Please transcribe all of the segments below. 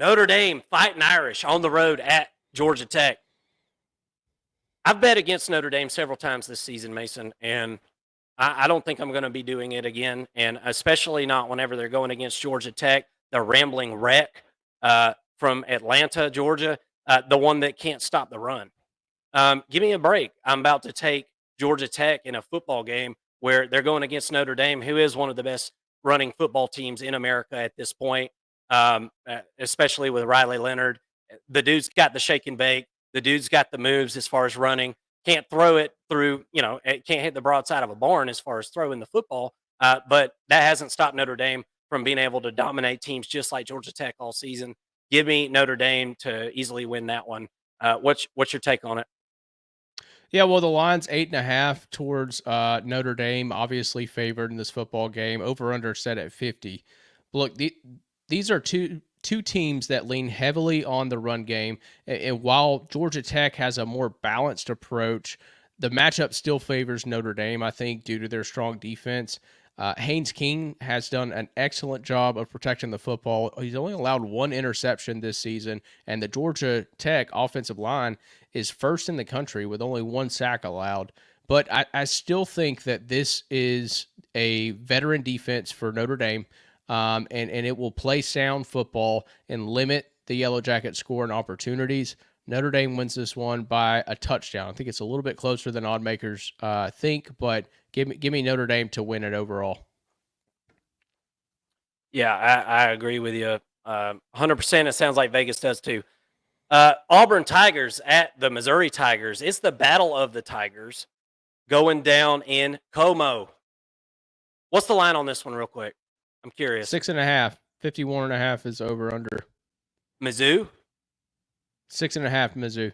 Notre Dame fighting Irish on the road at Georgia Tech. I've bet against Notre Dame several times this season, Mason, and I don't think I'm going to be doing it again, and especially not whenever they're going against Georgia Tech, the rambling wreck from Atlanta, Georgia, the one that can't stop the run. Give me a break. I'm about to take Georgia Tech in a football game where they're going against Notre Dame, who is one of the best running football teams in America at this point, especially with Riley Leonard. The dude's got the shake and bake. The dude's got the moves as far as running. Can't throw it through, it can't hit the broadside of a barn as far as throwing the football. But that hasn't stopped Notre Dame from being able to dominate teams just like Georgia Tech all season. Give me Notre Dame to easily win that one. What's your take on it? Yeah, well, the line's 8.5 towards Notre Dame, obviously favored in this football game. Over under set at 50. But look, these are two teams that lean heavily on the run game, and while Georgia Tech has a more balanced approach, the matchup still favors Notre Dame, I think, due to their strong defense. Haynes King has done an excellent job of protecting the football. He's only allowed one interception this season, and the Georgia Tech offensive line is first in the country with only one sack allowed. But I still think that this is a veteran defense for Notre Dame, and it will play sound football and limit the Yellow Jacket scoring opportunities. Notre Dame wins this one by a touchdown. I think it's a little bit closer than odd makers think, but give me Notre Dame to win it overall. Yeah, I agree with you 100%. It sounds like Vegas does too. Auburn Tigers at the Missouri Tigers. It's the battle of the Tigers going down in Como. What's the line on this one, real quick? I'm curious. 6.5. 51.5 is over under. Mizzou? 6.5, Mizzou.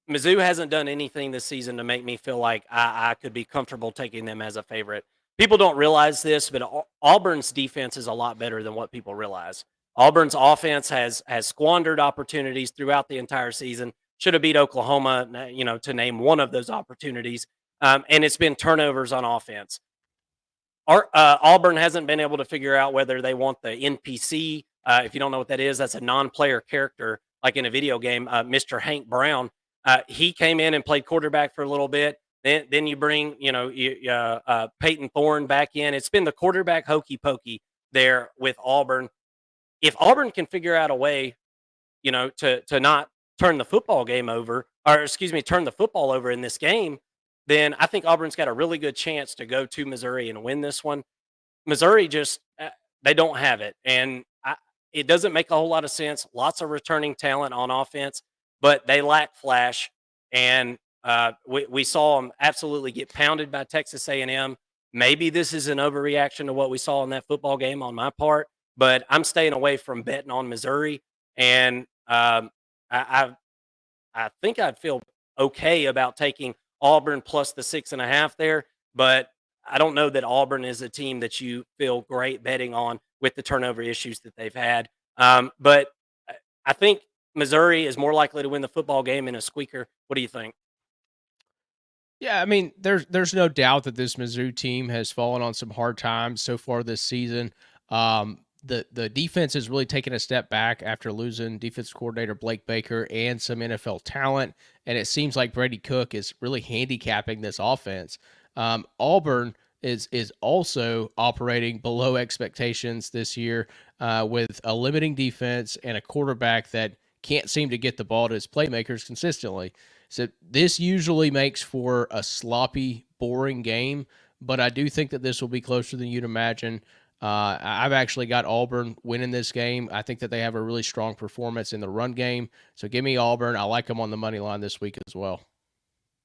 Mizzou hasn't done anything this season to make me feel like I could be comfortable taking them as a favorite. People don't realize this, but Auburn's defense is a lot better than what people realize. Auburn's offense has squandered opportunities throughout the entire season. Should have beat Oklahoma, to name one of those opportunities. And it's been turnovers on offense. Auburn hasn't been able to figure out whether they want the NPC. If you don't know what that is, that's a non-player character, like in a video game. Mr. Hank Brown, he came in and played quarterback for a little bit. Then you bring, Peyton Thorne back in. It's been the quarterback hokey pokey there with Auburn. If Auburn can figure out a way, to not turn the football game over, turn the football over in this game, then I think Auburn's got a really good chance to go to Missouri and win this one. Missouri just they don't have it, and it doesn't make a whole lot of sense. Lots of returning talent on offense, but they lack flash, and we saw them absolutely get pounded by Texas A&M. Maybe this is an overreaction to what we saw in that football game on my part, but I'm staying away from betting on Missouri, and I think I'd feel okay about taking Auburn plus the 6.5 there, but I don't know that Auburn is a team that you feel great betting on with the turnover issues that they've had. But I think Missouri is more likely to win the football game in a squeaker. What do you think? Yeah, I mean, there's no doubt that this Mizzou team has fallen on some hard times so far this season. The defense has really taken a step back after losing defensive coordinator Blake Baker and some NFL talent, and it seems like Brady Cook is really handicapping this offense. Auburn is also operating below expectations this year with a limiting defense and a quarterback that can't seem to get the ball to his playmakers consistently. So this usually makes for a sloppy, boring game, but I do think that this will be closer than you'd imagine. I've actually got Auburn winning this game. I think that they have a really strong performance in the run game. So give me Auburn. I like them on the money line this week as well.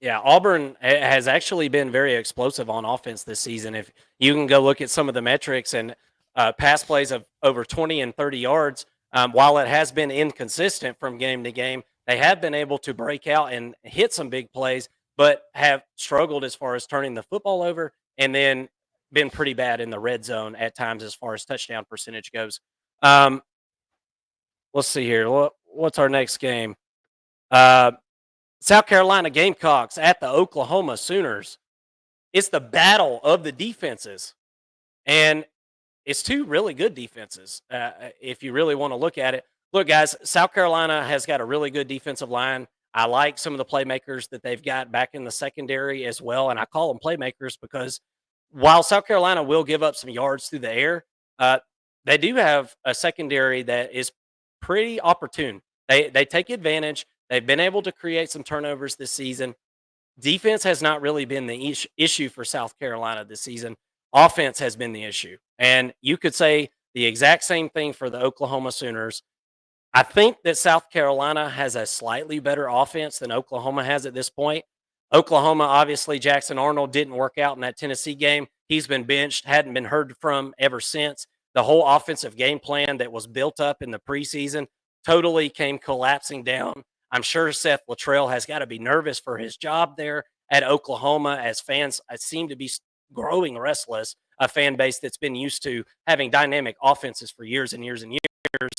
Yeah, Auburn has actually been very explosive on offense this season. If you can go look at some of the metrics and pass plays of over 20 and 30 yards, while it has been inconsistent from game to game, they have been able to break out and hit some big plays, but have struggled as far as turning the football over, and then been pretty bad in the red zone at times as far as touchdown percentage goes. Um, let's see here. What's our next game? South Carolina Gamecocks at the Oklahoma Sooners. It's the battle of the defenses. And it's two really good defenses. If you really want to look at it, look, guys, South Carolina has got a really good defensive line. I like some of the playmakers that they've got back in the secondary as well, and I call them playmakers because while South Carolina will give up some yards through the air, uh, they do have a secondary that is pretty opportune. They take advantage. They've been able to create some turnovers this season. Defense has not really been the issue for South Carolina this season. Offense has been the issue. And you could say the exact same thing for the Oklahoma Sooners. I think that South Carolina has a slightly better offense than Oklahoma has at this point. Oklahoma, obviously, Jackson Arnold didn't work out in that Tennessee game. He's been benched, hadn't been heard from ever since. The whole offensive game plan that was built up in the preseason totally came collapsing down. I'm sure Seth Luttrell has got to be nervous for his job there at Oklahoma as fans seem to be growing restless, a fan base that's been used to having dynamic offenses for years and years and years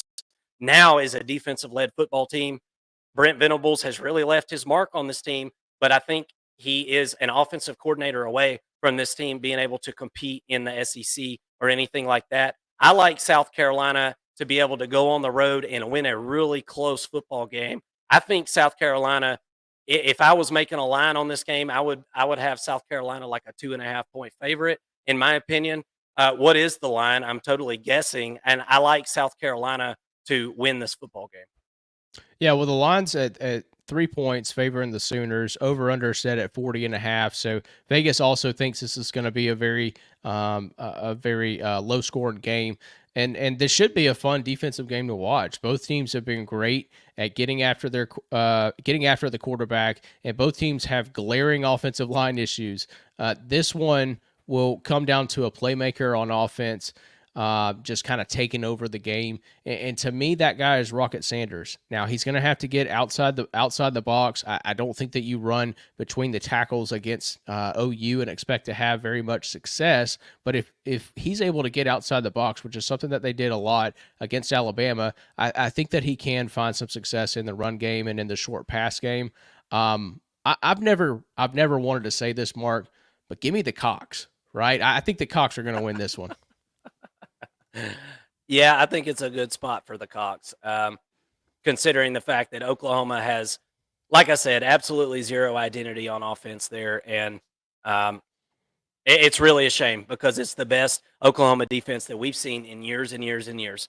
now is a defensive led football team. Brent Venables has really left his mark on this team, but I think he is an offensive coordinator away from this team being able to compete in the SEC or anything like that. I like South Carolina to be able to go on the road and win a really close football game. I think South Carolina, if I was making a line on this game, I would have South Carolina like a 2.5-point favorite, in my opinion. What is the line? I'm totally guessing, and I like South Carolina to win this football game. Yeah, well, the line's at 3 points favoring the Sooners, over under set at 40.5. So Vegas also thinks this is going to be a very low scoring game. And this should be a fun defensive game to watch. Both teams have been great at getting after the quarterback, and both teams have glaring offensive line issues. This one will come down to a playmaker on offense, just kind of taking over the game. And to me, that guy is Rocket Sanders. Now he's going to have to get outside the box. I don't think that you run between the tackles against OU and expect to have very much success. But if he's able to get outside the box, which is something that they did a lot against Alabama, I think that he can find some success in the run game and in the short pass game. I've never wanted to say this, Mark, but give me the Cocks. Right? I think the Cocks are going to win this one. Yeah, I think it's a good spot for the Cocks, considering the fact that Oklahoma has, like I said, absolutely zero identity on offense there. And it's really a shame because it's the best Oklahoma defense that we've seen in years and years and years.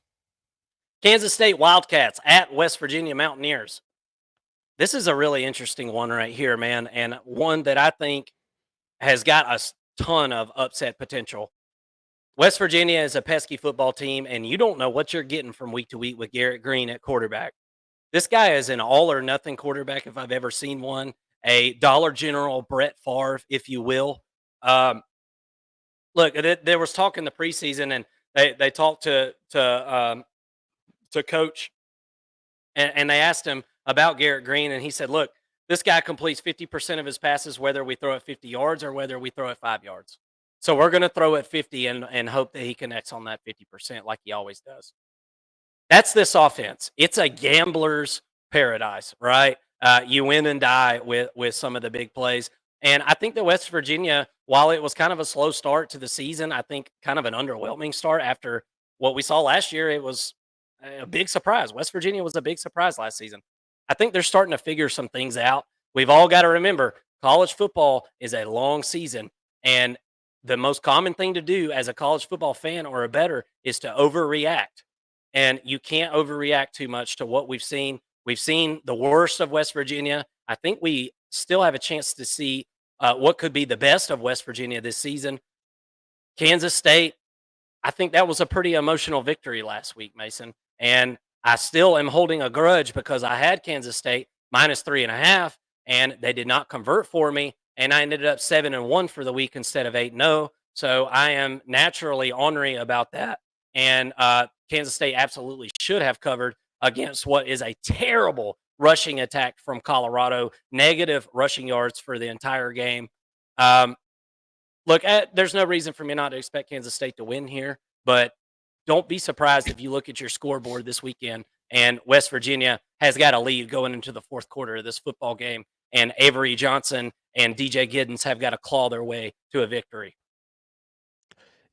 Kansas State Wildcats at West Virginia Mountaineers. This is a really interesting one right here, man, and one that I think has got a ton of upset potential. West Virginia is a pesky football team, and you don't know what you're getting from week to week with Garrett Green at quarterback. This guy is an all-or-nothing quarterback if I've ever seen one, a Dollar General Brett Favre, if you will. Look, there was talk in the preseason, and they talked to Coach, and they asked him about Garrett Green, and he said, look, this guy completes 50% of his passes, whether we throw it 50 yards or whether we throw it 5 yards. So we're going to throw it 50 and hope that he connects on that 50% like he always does. That's this offense. It's a gambler's paradise, right? You win and die with some of the big plays. And I think that West Virginia, while it was kind of a slow start to the season, I think kind of an underwhelming start after what we saw last year, it was a big surprise. West Virginia was a big surprise last season. I think they're starting to figure some things out. We've all got to remember college football is a long season, and the most common thing to do as a college football fan or a bettor is to overreact. And you can't overreact too much to what we've seen. We've seen the worst of West Virginia. I think we still have a chance to see what could be the best of West Virginia this season. Kansas State, I think that was a pretty emotional victory last week, Mason. And I still am holding a grudge because I had Kansas State minus 3.5, and they did not convert for me. And I ended up 7-1 for the week instead of 8-0. So I am naturally ornery about that. And Kansas State absolutely should have covered against what is a terrible rushing attack from Colorado, negative rushing yards for the entire game. Look, there's no reason for me not to expect Kansas State to win here, but don't be surprised if you look at your scoreboard this weekend and West Virginia has got a lead going into the fourth quarter of this football game, and Avery Johnson and DJ Giddens have got to claw their way to a victory.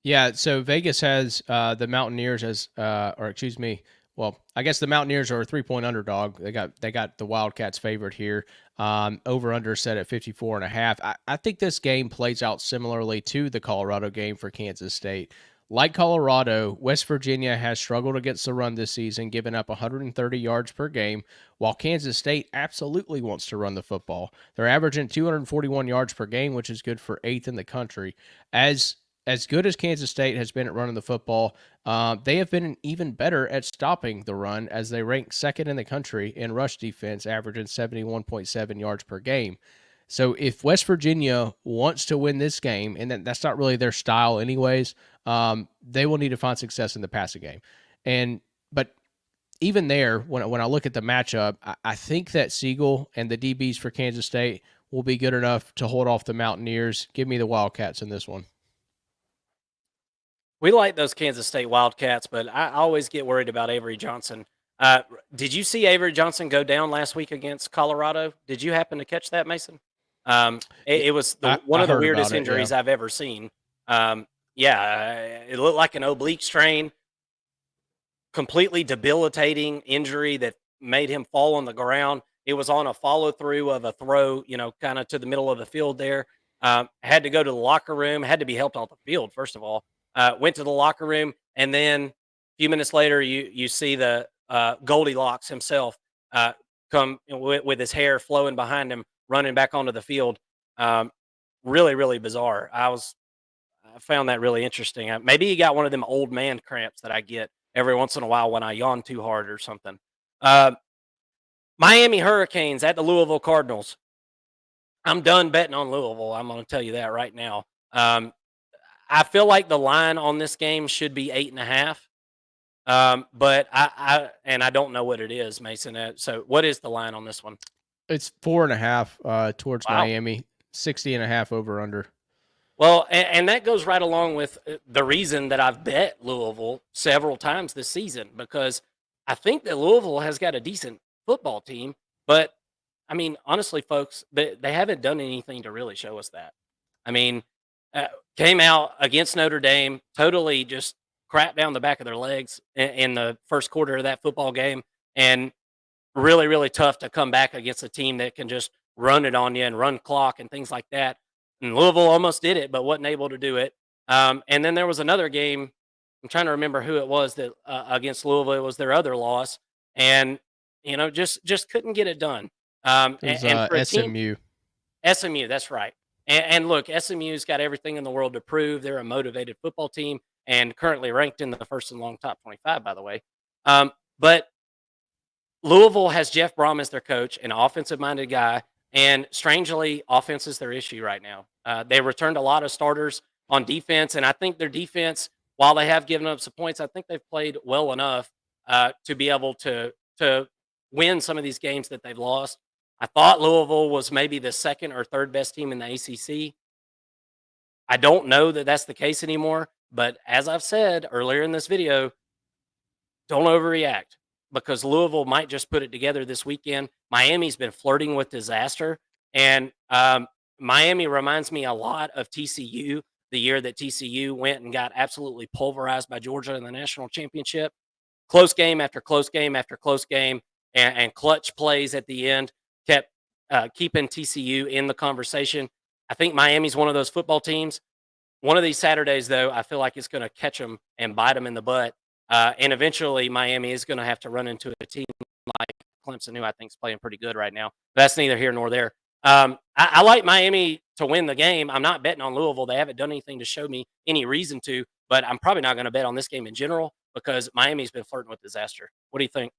Yeah, so Vegas has the Mountaineers as, or excuse me, well, I guess the Mountaineers are a 3-point underdog. They got the Wildcats favored here. Over under set at 54.5. I think this game plays out similarly to the Colorado game for Kansas State. Like Colorado, West Virginia has struggled against the run this season, giving up 130 yards per game, while Kansas State absolutely wants to run the football. They're averaging 241 yards per game, which is good for eighth in the country. As good as Kansas State has been at running the football, they have been even better at stopping the run as they rank second in the country in rush defense, averaging 71.7 yards per game. So if West Virginia wants to win this game, and that's not really their style anyways, they will need to find success in the passing game. But even there, when I look at the matchup, I think that Siegel and the DBs for Kansas State will be good enough to hold off the Mountaineers. Give me the Wildcats in this one. We like those Kansas State Wildcats, but I always get worried about Avery Johnson. Did you see Avery Johnson go down last week against Colorado? Did you happen to catch that, Mason? It was one I of the heard weirdest about it. Yeah. injuries I've ever seen. It looked like an oblique strain, completely debilitating injury that made him fall on the ground. It was on a follow through of a throw, kind of to the middle of the field there. Had to go to the locker room, had to be helped off the field, first of all. Went to the locker room, and then a few minutes later, you see the Goldilocks himself come with his hair flowing behind him, running back onto the field. Really, really bizarre. I found that really interesting. Maybe he got one of them old man cramps that I get every once in a while when I yawn too hard or something. Uh, Miami Hurricanes at the Louisville Cardinals. I'm done betting on Louisville. I'm going to tell you that right now. I feel like the line on this game should be 8.5. But I don't know what it is, Mason. So what is the line on this one? It's 4.5 towards Wow. Miami, 60.5 over under. Well, and that goes right along with the reason that I've bet Louisville several times this season, because I think that Louisville has got a decent football team, but I mean, honestly, folks, they haven't done anything to really show us that. I mean, uh, came out against Notre Dame, totally just crap down the back of their legs in the first quarter of that football game, and really, really tough to come back against a team that can just run it on you and run clock and things like that. And Louisville almost did it, but wasn't able to do it. And then there was another game. I'm trying to remember who it was that against Louisville. It was their other loss, and just couldn't get it done. It was And for a team, SMU. SMU, that's right. And look, SMU's got everything in the world to prove. They're a motivated football team and currently ranked in the first and long top 25, by the way. But Louisville has Jeff Brom as their coach, an offensive-minded guy, and strangely, offense is their issue right now. They returned a lot of starters on defense, and I think their defense, while they have given up some points, I think they've played well enough to be able to win some of these games that they've lost. I thought Louisville was maybe the second or third best team in the ACC. I don't know that that's the case anymore, but as I've said earlier in this video, don't overreact because Louisville might just put it together this weekend. Miami's been flirting with disaster, and Miami reminds me a lot of TCU, the year that TCU went and got absolutely pulverized by Georgia in the national championship. Close game after close game after close game, and clutch plays at the end kept keeping TCU in the conversation. I think Miami's one of those football teams. One of these Saturdays, though, I feel like it's going to catch them and bite them in the butt. And eventually, Miami is going to have to run into a team like Clemson, who I think is playing pretty good right now. But that's neither here nor there. I like Miami to win the game. I'm not betting on Louisville. They haven't done anything to show me any reason to, but I'm probably not going to bet on this game in general because Miami's been flirting with disaster. What do you think?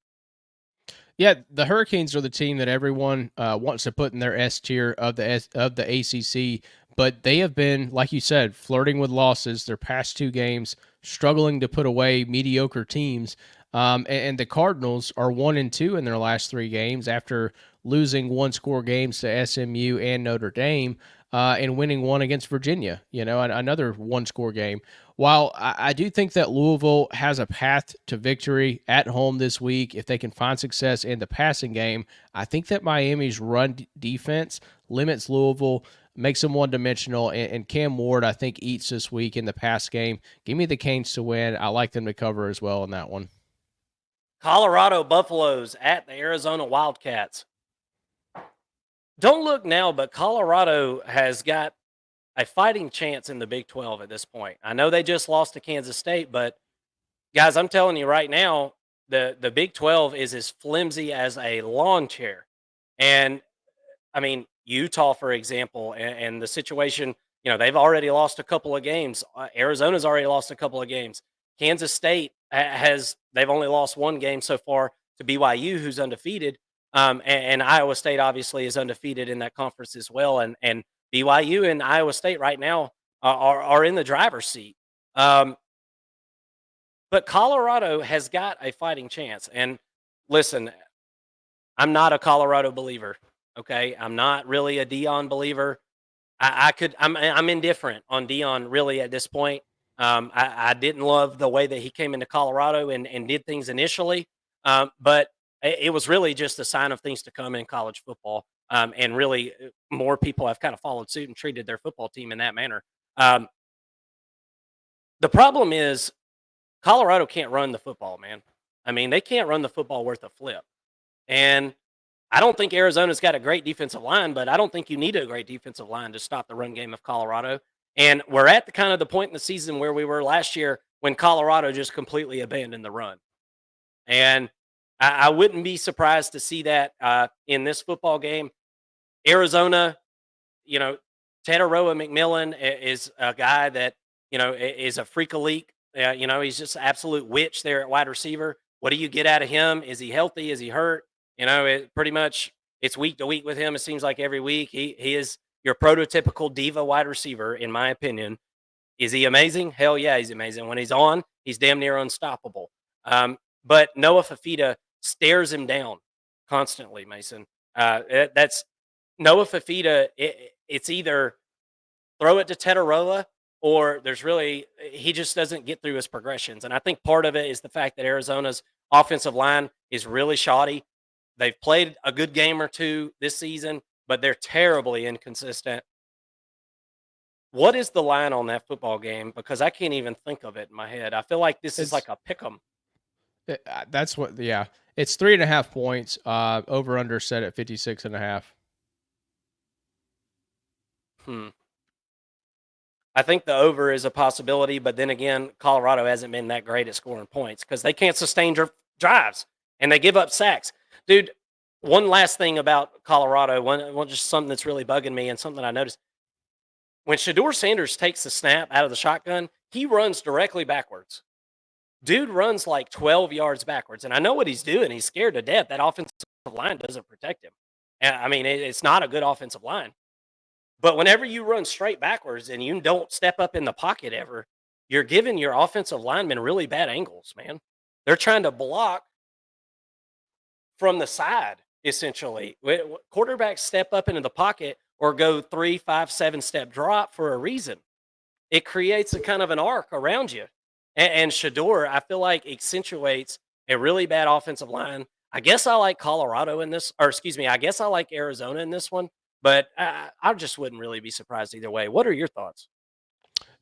Yeah, the Hurricanes are the team that everyone wants to put in their S tier of the ACC, but they have been, like you said, flirting with losses. Their past two games, struggling to put away mediocre teams. And the Cardinals are 1-2 in their last three games after losing one-score games to SMU and Notre Dame, and winning one against Virginia. Another one-score game. While I do think that Louisville has a path to victory at home this week, if they can find success in the passing game, I think that Miami's run defense limits Louisville makes them one-dimensional. And Cam Ward, I think, eats this week in the pass game. Give me the Canes to win. I like them to cover as well in that one. Colorado Buffaloes at the Arizona Wildcats. Don't look now, but Colorado has got a fighting chance in the Big 12 at this point. I know they just lost to Kansas State, but guys, I'm telling you right now, the Big 12 is as flimsy as a lawn chair. And I mean, Utah, for example, and the situation, they've already lost a couple of games. Arizona's already lost a couple of games. Kansas State they've only lost one game so far to BYU, who's undefeated. And Iowa State obviously is undefeated in that conference as well. And BYU and Iowa State right now are in the driver's seat. But Colorado has got a fighting chance. And listen, I'm not a Colorado believer. Okay, I'm not really a Dion believer. I'm indifferent on Dion really at this point. I didn't love the way that he came into Colorado and did things initially, but it was really just a sign of things to come in college football. And really, more people have kind of followed suit and treated their football team in that manner. The problem is Colorado can't run the football, man. I mean, they can't run the football worth a flip. And I don't think Arizona's got a great defensive line, but I don't think you need a great defensive line to stop the run game of Colorado. And we're at the kind of the point in the season where we were last year when Colorado just completely abandoned the run. And I wouldn't be surprised to see that in this football game. Arizona, Tetaroa McMillan is a guy that, is a freak of leak. He's just an absolute witch there at wide receiver. What do you get out of him? Is he healthy? Is he hurt? Pretty much it's week to week with him. It seems like every week he is your prototypical diva wide receiver, in my opinion. Is he amazing? Hell yeah, he's amazing. When he's on, he's damn near unstoppable. But Noah Fafita stares him down constantly, Mason. That's Noah Fafita. It's either throw it to Tetaroa or he just doesn't get through his progressions. And I think part of it is the fact that Arizona's offensive line is really shoddy. They've played a good game or two this season, but they're terribly inconsistent. What is the line on that football game? Because I can't even think of it in my head. I feel like this is like a pick 'em. That's what, yeah. It's 3.5 points. Over under set at 56.5. I think the over is a possibility, but then again, Colorado hasn't been that great at scoring points because they can't sustain drives and they give up sacks. Dude, one last thing about Colorado, one just something that's really bugging me and something I noticed. When Shedeur Sanders takes the snap out of the shotgun, he runs directly backwards. Dude runs like 12 yards backwards, and I know what he's doing. He's scared to death. That offensive line doesn't protect him. I mean, it's not a good offensive line. But whenever you run straight backwards and you don't step up in the pocket ever, you're giving your offensive linemen really bad angles, man. They're trying to block from the side, essentially. Quarterbacks step up into the pocket or go 3, 5, 7-step drop for a reason. It creates a kind of an arc around you. And Shedeur, I feel like, accentuates a really bad offensive line. I guess I like Colorado in this, or excuse me, I guess I like Arizona in this one, but I just wouldn't really be surprised either way. What are your thoughts?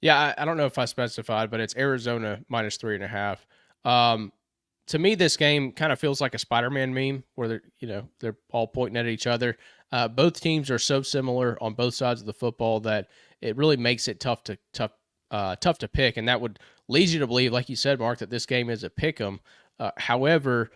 Yeah, I don't know if I specified, but it's Arizona minus 3.5. To me, this game kind of feels like a Spider-Man meme where they're all pointing at each other. Both teams are so similar on both sides of the football that it really makes it tough to pick, and that would lead you to believe, like you said, Mark, that this game is a pick 'em. However,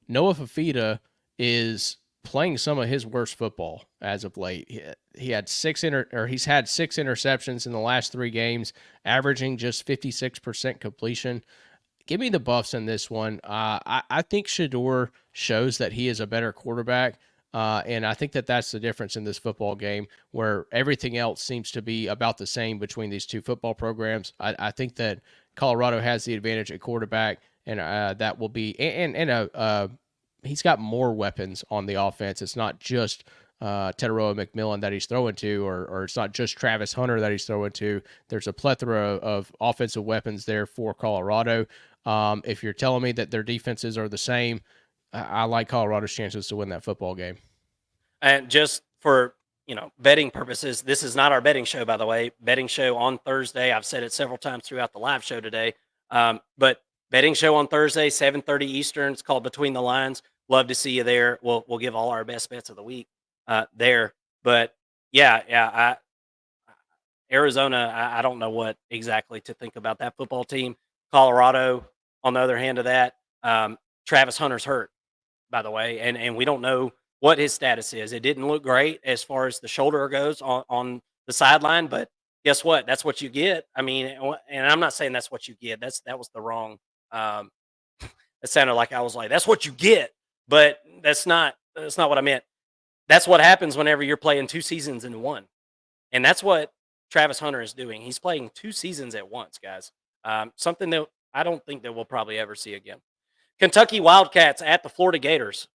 Noah Fafita is playing some of his worst football as of late. He's had 6 interceptions in the last 3 games, averaging just 56% completion. Give me the Buffs in this one. I think Shedeur shows that he is a better quarterback, and I think that that's the difference in this football game, where everything else seems to be about the same between these two football programs. I think that Colorado has the advantage at quarterback, and that will be he's got more weapons on the offense. It's not just Tetaroa McMillan that he's throwing to, or it's not just Travis Hunter that he's throwing to. There's a plethora of offensive weapons there for Colorado. If you're telling me that their defenses are the same, I like Colorado's chances to win that football game. And just for betting purposes, this is not our betting show, by the way. Betting show on Thursday. I've said it several times throughout the live show today. But betting show on Thursday, 7:30 Eastern. It's called Between the Lines. Love to see you there. We'll give all our best bets of the week there. But yeah, Arizona. I don't know what exactly to think about that football team. Colorado, on the other hand of that, Travis Hunter's hurt, by the way, and we don't know what his status is. It didn't look great as far as the shoulder goes on the sideline, but guess what? That's what you get. I mean, and I'm not saying that's what you get. That was the wrong. Um, it sounded like I was like, that's what you get, but that's not what I meant. That's what happens whenever you're playing 2 seasons in one, and that's what Travis Hunter is doing. He's playing 2 seasons at once, guys. Something that I don't think that we'll probably ever see again. Kentucky Wildcats at the Florida Gators.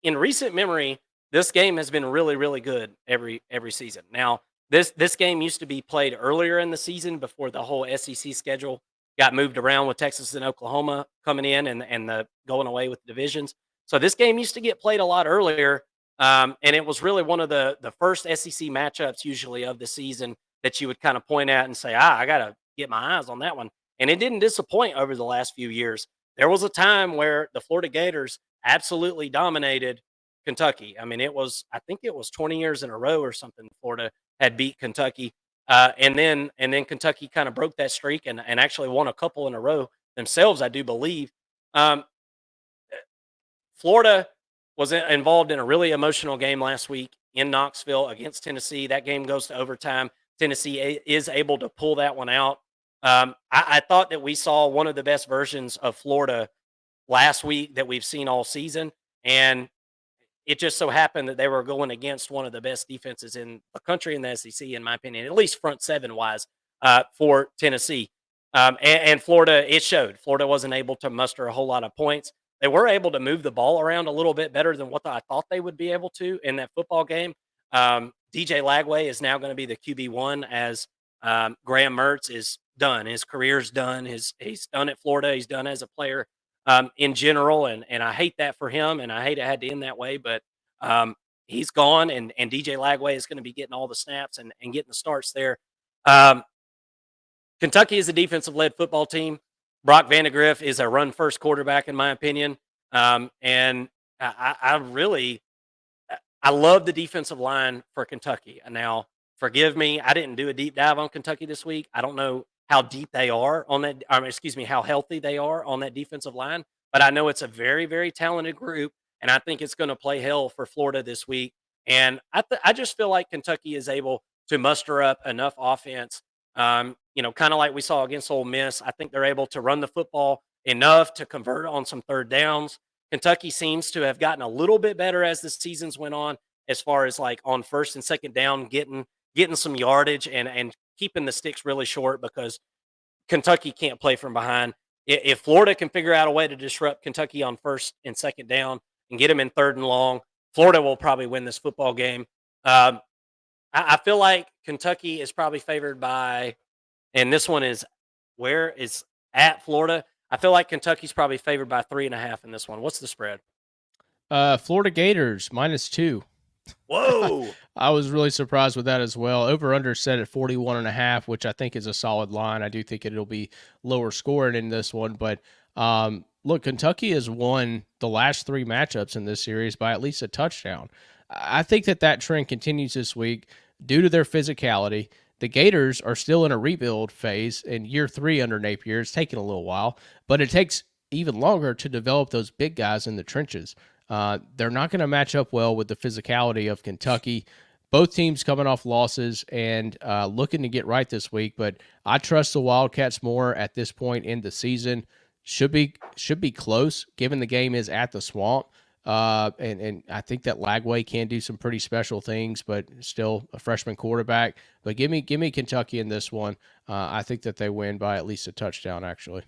In recent memory, this game has been really, really good every season. Now, this game used to be played earlier in the season before the whole SEC schedule got moved around with Texas and Oklahoma coming in and the going away with divisions. So this game used to get played a lot earlier, and it was really one of the first SEC matchups usually of the season that you would kind of point at and say, I got to get my eyes on that one. And it didn't disappoint over the last few years. There was a time where the Florida Gators absolutely dominated Kentucky. I mean, I think it was 20 years in a row or something. Florida had beat Kentucky, and then Kentucky kind of broke that streak and actually won a couple in a row themselves, I do believe. Um, Florida was involved in a really emotional game last week in Knoxville against Tennessee. That game goes to overtime. Tennessee is able to pull that one out. I thought that we saw one of the best versions of Florida last week that we've seen all season, and it just so happened that they were going against one of the best defenses in the country in the SEC, in my opinion, at least front seven wise, for Tennessee. And Florida, it showed. Florida wasn't able to muster a whole lot of points. They were able to move the ball around a little bit better than what I thought they would be able to in that football game. DJ Lagway is now going to be the QB1 as Graham Mertz is done. His career's done. He's done at Florida. He's done as a player in general, and I hate that for him, and I hate it had to end that way. But he's gone, and DJ Lagway is going to be getting all the snaps and getting the starts there. Kentucky is a defensive-led football team. Brock Vandegrift is a run-first quarterback, in my opinion, and I love the defensive line for Kentucky. Now, forgive me, I didn't do a deep dive on Kentucky this week. I don't know how deep they are on that. How healthy they are on that defensive line. But I know it's a very, very talented group, and I think it's going to play hell for Florida this week. And I just feel like Kentucky is able to muster up enough offense. Kind of like we saw against Ole Miss. I think they're able to run the football enough to convert on some third downs. Kentucky seems to have gotten a little bit better as the seasons went on, as far as like on first and second down, getting some yardage and keeping the sticks really short, because Kentucky can't play from behind. If Florida can figure out a way to disrupt Kentucky on first and second down and get them in third and long, Florida will probably win this football game. I feel like Kentucky is probably favored by, and this one is at Florida. I feel like Kentucky's probably favored by 3.5 in this one. What's the spread? Florida Gators -2. Whoa. I was really surprised with that as well. Over under set at 41.5, which I think is a solid line. I do think it'll be lower scoring in this one, but look, Kentucky has won the last 3 matchups in this series by at least a touchdown. I think that trend continues this week due to their physicality. The Gators are still in a rebuild phase in year 3 under Napier. It's taking a little while, but it takes even longer to develop those big guys in the trenches. They're not going to match up well with the physicality of Kentucky. Both teams coming off losses and looking to get right this week, but I trust the Wildcats more at this point in the season. Should be close, given the game is at the Swamp. And I think that Lagway can do some pretty special things, but still a freshman quarterback. But give me Kentucky in this one. I think that they win by at least a touchdown, actually.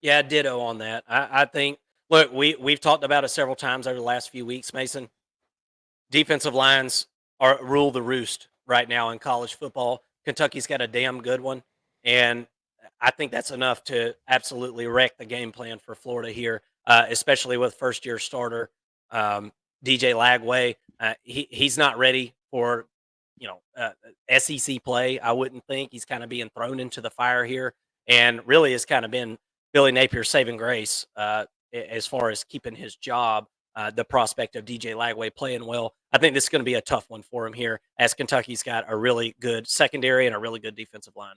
Yeah, ditto on that. I think, look, we've talked about it several times over the last few weeks, Mason. Defensive lines rule the roost right now in college football. Kentucky's got a damn good one, and I think that's enough to absolutely wreck the game plan for Florida here, especially with first-year starter DJ Lagway. He's not ready for SEC play. I wouldn't think he's kind of being thrown into the fire here, and really has kind of been Billy Napier's saving grace as far as keeping his job. The prospect of DJ Lagway playing well. I think this is going to be a tough one for him here, as Kentucky's got a really good secondary and a really good defensive line.